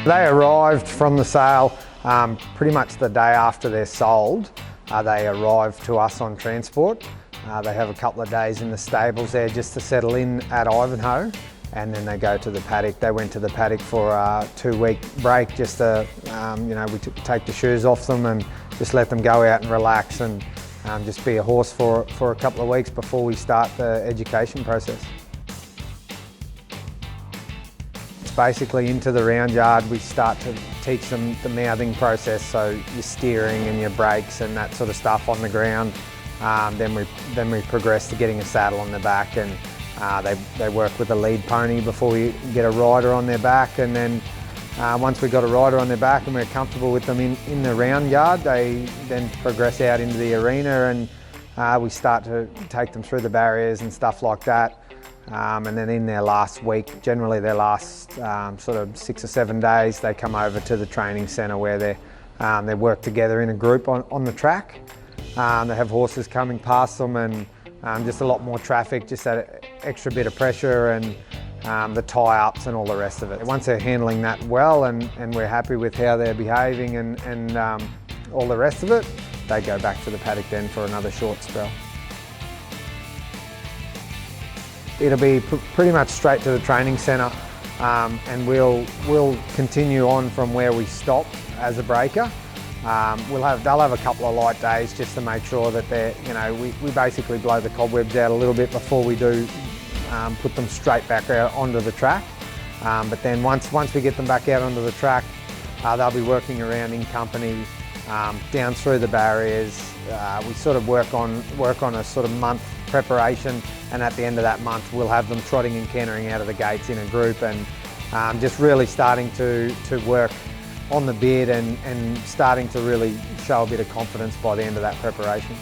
They arrived from the sale pretty much the day after they're sold. They arrive to us on transport. They have a couple of days in the stables there just to settle in at Ivanhoe, and then they go to the paddock. They went to the paddock for a 2-week break just to, we take the shoes off them and just let them go out and relax and just be a horse for a couple of weeks before we start the education process. It's basically into the round yard. We start to teach them the mouthing process, so your steering and your brakes and that sort of stuff on the ground. Then we progress to getting a saddle on the back, and they work with a lead pony before we get a rider on their back, and then once we've got a rider on their back and we're comfortable with them in the round yard, they then progress out into the arena, and we start to take them through the barriers and stuff like that. And then in their last week, generally their last sort of 6 or 7 days, they come over to the training centre where they work together in a group on the track. They have horses coming past them, and just a lot more traffic, just that extra bit of pressure and the tie-ups and all the rest of it. Once they're handling that well and we're happy with how they're behaving and all the rest of it, they go back to the paddock then for another short spell. It'll be pretty much straight to the training centre, and we'll continue on from where we stop as a breaker. They'll have a couple of light days just to make sure that we basically blow the cobwebs out a little bit before we do put them straight back out onto the track. But then once we get them back out onto the track, they'll be working around in company, down through the barriers. We sort of work on a sort of month preparation, and at the end of that month we'll have them trotting and cantering out of the gates in a group, and just really starting to work on the beard and starting to really show a bit of confidence by the end of that preparation.